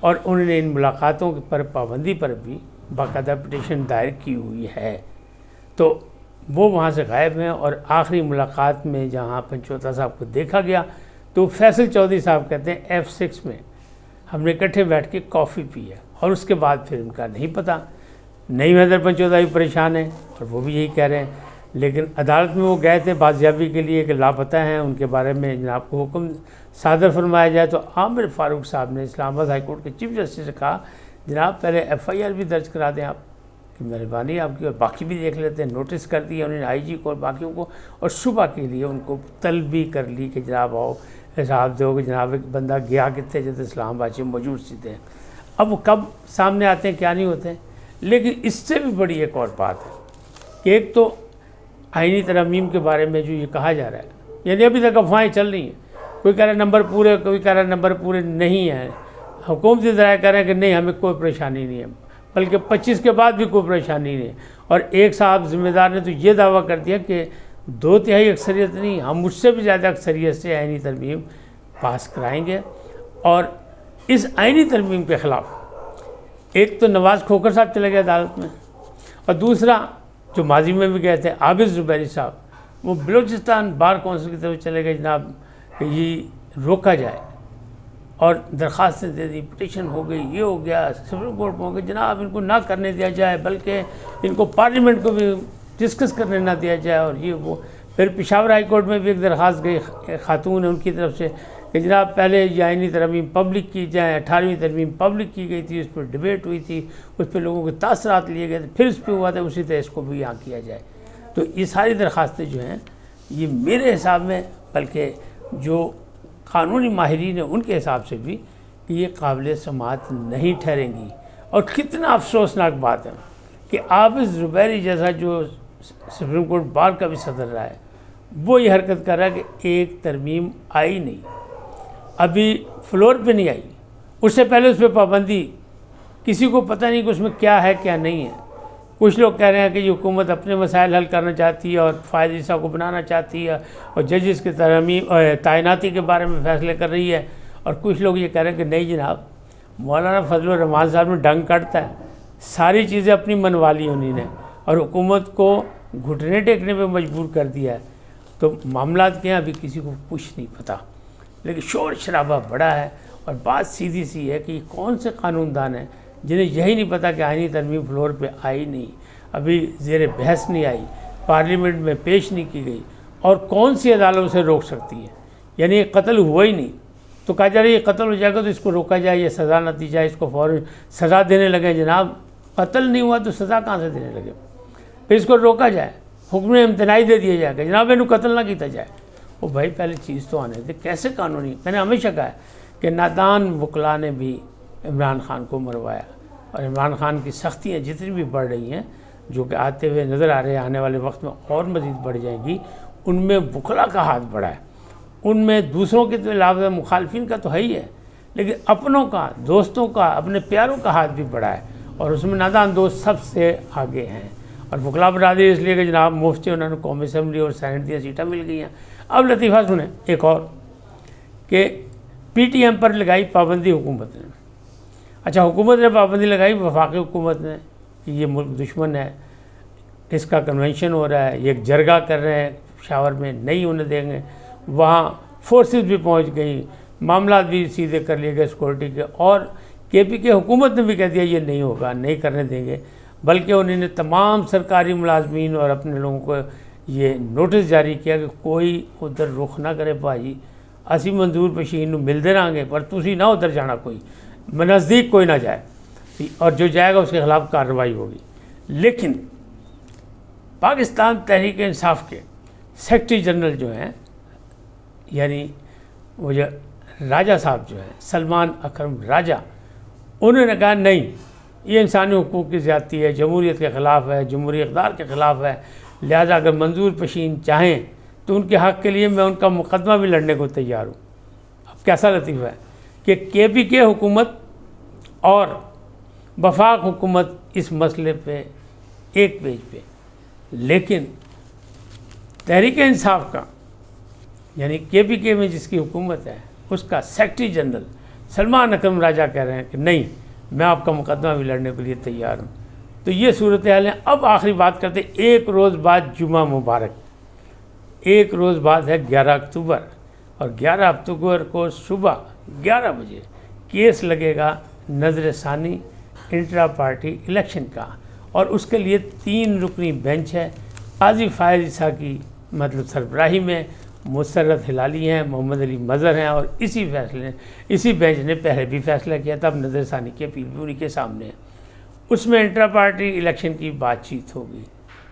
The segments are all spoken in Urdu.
اور انہوں نے ان ملاقاتوں پر پابندی پر بھی باقاعدہ پٹیشن دائر کی ہوئی ہے۔ تو وہ وہاں سے غائب ہیں، اور آخری ملاقات میں جہاں پنچوتا صاحب کو دیکھا گیا تو فیصل چودھری صاحب کہتے ہیں F6 میں ہم نے اکٹھے بیٹھ کے کافی پی ہے، اور اس کے بعد پھر ان کا نہیں پتہ۔ نئی حیدر پنچوتا بھی پریشان ہیں اور وہ بھی یہی کہہ رہے ہیں، لیکن عدالت میں وہ گئے تھے بازیابی کے لیے کہ لاپتہ ہیں، ان کے بارے میں جناب کو حکم صادر فرمایا جائے۔ تو عامر فاروق صاحب نے اسلام آباد ہائی کورٹ کے چیف جسٹس سے کہا جناب پہلے FIR بھی درج کرا دیں آپ، کہ مہربانی آپ کی، اور باقی بھی دیکھ لیتے ہیں۔ نوٹس کر دیا انہوں نے IG کو اور باقیوں کو، اور صبح کے لیے ان کو طلب بھی کر لی کہ جناب آؤ حساب دو کہ جناب ایک بندہ گیا کتنے جیسے اسلام آباد سے موجود سی تھے۔ اب وہ کب سامنے آتے ہیں کیا نہیں ہوتے ہیں۔ لیکن اس سے بھی بڑی ایک اور بات ہے کہ ایک تو آئینی ترامیم کے بارے میں جو یہ کہا جا رہا ہے، یعنی ابھی تک افواہیں چل رہی ہیں، کوئی کہہ رہا ہے نمبر پورے، کوئی کہہ رہا ہے نمبر پورے نہیں ہیں، حکومتی ذرائع کہہ رہے ہیں کہ نہیں ہمیں کوئی پریشانی نہیں ہے، بلکہ 25 کے بعد بھی کوئی پریشانی نہیں ہے۔ اور ایک صاحب ذمہ دار نے تو یہ دعویٰ کر دیا کہ 2/3 اکثریت نہیں، ہم مجھ سے بھی زیادہ اکثریت سے آئینی ترمیم پاس کرائیں گے۔ اور اس آئینی ترمیم کے خلاف ایک تو نواز کھوکھر صاحب چلے گئے عدالت میں، اور دوسرا جو ماضی میں بھی گئے تھے عابد زبیری صاحب، وہ بلوچستان بار کونسل کی طرف چلے گئے جناب کہ یہ روکا جائے، اور درخواستیں دے دی، پٹیشن ہو گئی، یہ ہو گیا، سپریم کورٹ میں ہو گئی جناب ان کو نہ کرنے دیا جائے، بلکہ ان کو پارلیمنٹ کو بھی ڈسکس کرنے نہ دیا جائے، اور یہ وہ۔ پھر پشاور ہائی کورٹ میں بھی ایک درخواست گئی خاتون ہے ان کی طرف سے کہ جناب پہلے یہ آئینی ترمیم پبلک کی جائیں۔ 18ویں ترمیم پبلک کی گئی تھی، اس پر ڈبیٹ ہوئی تھی، اس پہ لوگوں کے تاثرات لیے گئے تھے، پھر اس پہ ہوا تھا، اسی طرح اس کو بھی یہاں کیا جائے۔ تو یہ ساری درخواستیں جو ہیں یہ میرے حساب میں، بلکہ جو قانونی ماہرین ہیں ان کے حساب سے بھی، کہ یہ قابل سماعت نہیں ٹھہریں گی۔ اور کتنا افسوسناک بات ہے کہ عابد زبیری جیسا جو سپریم کورٹ بار کا بھی صدر رہا ہے، وہ یہ حرکت کر رہا ہے کہ ایک ترمیم آئی نہیں، ابھی فلور پہ نہیں آئی، اس سے پہلے اس پہ پابندی، کسی کو پتہ نہیں کہ اس میں کیا ہے کیا نہیں ہے۔ کچھ لوگ کہہ رہے ہیں کہ یہ حکومت اپنے مسائل حل کرنا چاہتی ہے اور فائد عیسیٰ کو بنانا چاہتی ہے، اور ججز کی ترمیم تعیناتی کے بارے میں فیصلے کر رہی ہے، اور کچھ لوگ یہ کہہ رہے ہیں کہ نہیں جناب مولانا فضل الرحمان صاحب نے ڈنگ کاٹتا ہے، ساری چیزیں اپنی منوا لی انہوں نے، اور حکومت کو گھٹنے ٹیکنے پہ مجبور کر دیا ہے۔ تو معاملات کیا ہیں ابھی کسی کو کچھ نہیں پتہ، لیکن شور شرابہ بڑا ہے، اور بات سیدھی سی ہے کہ یہ کون سے قانون دان ہیں جنہیں یہی نہیں پتہ کہ آئینی ترمیم فلور پہ آئی نہیں، ابھی زیر بحث نہیں آئی، پارلیمنٹ میں پیش نہیں کی گئی، اور کون سی عدالت اسے روک سکتی ہے۔ یعنی یہ قتل ہوا ہی نہیں تو کہا جا رہا ہے یہ قتل ہو جائے گا تو اس کو روکا جائے، یہ سزا نہ دی جائے، اس کو فوراً سزا دینے لگے۔ جناب قتل نہیں ہوا تو سزا کہاں سے دینے لگے؟ پھر اس کو روکا جائے، حکم امتناعی دے دیا جائے کہ جناب انہوں قتل نہ کیتا جائے۔ وہ بھائی پہلے چیز تو آنے تھے، کیسے قانونی؟ میں نے ہمیشہ کہا ہے کہ نادان وکلا نے بھی عمران خان کو مروایا، اور عمران خان کی سختیاں جتنی بھی بڑھ رہی ہیں، جو کہ آتے ہوئے نظر آ رہے ہیں، آنے والے وقت میں اور مزید بڑھ جائیں گی، ان میں وکلا کا ہاتھ بڑا ہے، ان میں دوسروں کے تو علاوہ مخالفین کا تو ہے ہی ہے، لیکن اپنوں کا، دوستوں کا، اپنے پیاروں کا ہاتھ بھی بڑا ہے، اور اس میں نادان دوست سب سے آگے ہیں۔ اور وکلا برادری اس لیے کہ جناب مفتی انہوں نے قومی اسمبلی اور سینٹ دیا سیٹیں مل گئی ہیں۔ اب لطیفہ سنیں ایک اور، کہ PTM پر لگائی پابندی حکومت نے۔ اچھا حکومت نے پابندی لگائی، وفاقی حکومت نے، کہ یہ ملک دشمن ہے، اس کا کنونشن ہو رہا ہے، یہ ایک جرگہ کر رہے ہیں پشاور میں، نہیں ہونے دیں گے، وہاں فورسز بھی پہنچ گئی، معاملات بھی سیدھے کر لیے گئے سیکورٹی کے، اور KPK حکومت نے بھی کہہ دیا یہ نہیں ہوگا، نہیں کرنے دیں گے، بلکہ انہوں نے تمام سرکاری ملازمین اور اپنے لوگوں کو یہ نوٹس جاری کیا کہ کوئی ادھر رخ نہ کرے بھائی، اسی منظور پشین ملتے رہیں گے پر تسی نہ ادھر جانا، کوئی نزدیک کوئی نہ جائے، اور جو جائے گا اس کے خلاف کارروائی ہوگی۔ لیکن پاکستان تحریک انصاف کے سیکرٹری جنرل جو ہیں، یعنی وہ جو راجہ صاحب جو ہیں، سلمان اکرم راجہ، انہوں نے کہا نہیں، یہ انسانی حقوق کی زیادتی ہے، جمہوریت کے خلاف ہے، جمہوری اقدار کے خلاف ہے، لہذا اگر منظور پشین چاہیں تو ان کے حق کے لیے میں ان کا مقدمہ بھی لڑنے کو تیار ہوں۔ اب کیسا لطیفہ ہے کہ KPK حکومت اور وفاق حکومت اس مسئلے پہ ایک پیج پہ، لیکن تحریک انصاف کا، یعنی KPK میں جس کی حکومت ہے، اس کا سیکرٹری جنرل سلمان اکرم راجہ کہہ رہے ہیں کہ نہیں، میں آپ کا مقدمہ بھی لڑنے کے لیے تیار ہوں۔ تو یہ صورتحال ہے۔ اب آخری بات کرتے، ایک روز بعد جمعہ مبارک، ایک روز بعد ہے 11 اکتوبر، اور 11 اکتوبر کو صبح 11 بجے کیس لگے گا نظر ثانی انٹرا پارٹی الیکشن کا، اور اس کے لیے 3 رکنی بینچ ہے۔ قاضی فائز عیسیٰ کی سربراہی میں مسرت ہلالی ہیں، محمد علی مظہر ہیں، اور اسی بینچ نے پہلے بھی فیصلہ کیا تھا، اب نظر ثانی کی اپیل بھی انہی کے سامنے ہے۔ اس میں انٹرا پارٹی الیکشن کی بات چیت ہوگی،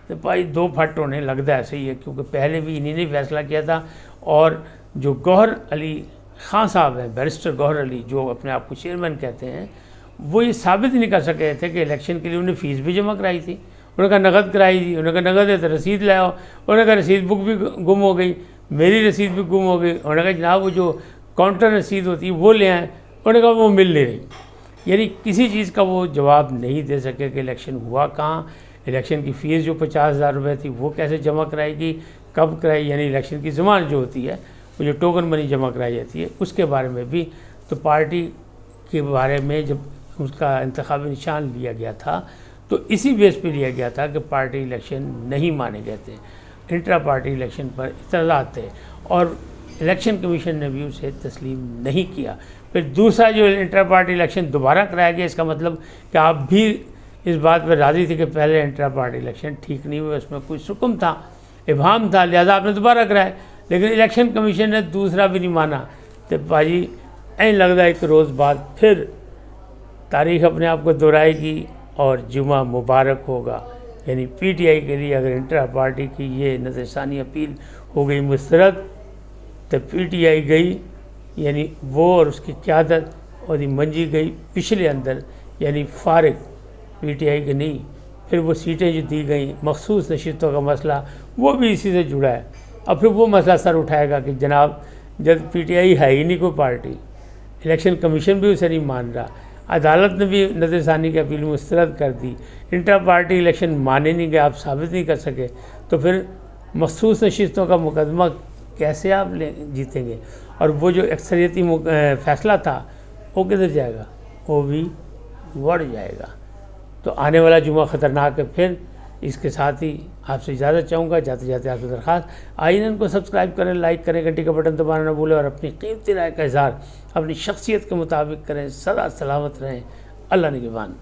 تو بھائی 2 پھٹ ہونے لگتا ہے ایسے ہی ہے، کیونکہ پہلے بھی انہی نے فیصلہ کیا تھا، اور جو گوہر علی خان صاحب ہیں، بیرسٹر گوہر علی، جو اپنے آپ کو چیئرمین کہتے ہیں، وہ یہ ثابت نہیں کر سکے تھے کہ الیکشن کے لیے انہیں فیس بھی جمع کرائی تھی۔ انہوں نے کہا نقد کرائی تھی، انہوں نے کہا نقد ہے تو رسید لے آؤ، انہوں نے کہا رسید بک بھی گم ہو گئی، میری رسید بھی گم ہو گئی، انہوں نے کہا جناب وہ جو کاؤنٹر رسید ہوتی ہے وہ لے آئیں، انہوں نے کہا وہ مل نہیں رہی۔ یعنی کسی چیز کا وہ جواب نہیں دے سکے کہ الیکشن ہوا کہاں، الیکشن کی فیس جو 50,000 روپے تھی وہ کیسے جمع کرائی گئی، کب کرائی، یعنی الیکشن کی ضمانت جو ہوتی ہے، وہ جو ٹوکن منی جمع کرائی جاتی ہے، اس کے بارے میں بھی۔ تو پارٹی کے بارے میں جب اس کا انتخابی نشان لیا گیا تھا تو اسی بیس پہ لیا گیا تھا کہ پارٹی الیکشن نہیں مانے گئے تھے، انٹرا پارٹی الیکشن پر اطلاعات تھے، اور الیکشن کمیشن نے بھی اسے تسلیم نہیں کیا۔ پھر دوسرا جو انٹرا پارٹی الیکشن دوبارہ کرایا گیا، اس کا مطلب کہ آپ بھی اس بات پہ راضی تھے کہ پہلے انٹرا پارٹی الیکشن ٹھیک نہیں ہوئے، اس میں کوئی سکم تھا، ابہام تھا، لہذا آپ نے دوبارہ کرائے، لیکن الیکشن کمیشن نے دوسرا بھی نہیں مانا۔ تو بھائی این لگتا ہے ایک روز بعد پھر تاریخ اپنے آپ کو دہرائے گی اور جمعہ مبارک ہوگا، یعنی پی ٹی آئی کے لیے اگر انٹرا پارٹی کی یہ نظر ثانی اپیل ہو گئی مسترد، تو پی ٹی آئی گئی، یعنی وہ اور اس کی قیادت، اور یہ منجی گئی پچھلے اندر، یعنی فارغ، پی ٹی آئی کے نہیں۔ پھر وہ سیٹیں جو دی گئیں، مخصوص نشستوں کا مسئلہ، وہ بھی اسی سے جڑا ہے۔ اب پھر وہ مسئلہ سر اٹھائے گا کہ جناب جب پی ٹی آئی ہے ہی نہیں کوئی پارٹی، الیکشن کمیشن بھی اسے نہیں مان رہا، عدالت نے بھی نظر ثانی کی اپیل مسترد کر دی، انٹرا پارٹی الیکشن مانے نہیں گئے، آپ ثابت نہیں کر سکے، تو پھر مخصوص نشستوں کا مقدمہ کیسے آپ جیتیں گے؟ اور وہ جو اکثریتی فیصلہ تھا وہ کدھر جائے گا؟ وہ بھی بڑھ جائے گا۔ تو آنے والا جمعہ خطرناک ہے۔ پھر اس کے ساتھ ہی آپ سے اجازت چاہوں گا، جاتے جاتے آپ سے درخواست، آئین کو سبسکرائب کریں، لائک کریں، گھنٹی کا بٹن دبانا نہ بھولیں، اور اپنی قیمتی رائے کا اظہار اپنی شخصیت کے مطابق کریں۔ سدا سلامت رہیں، اللہ نگہبان۔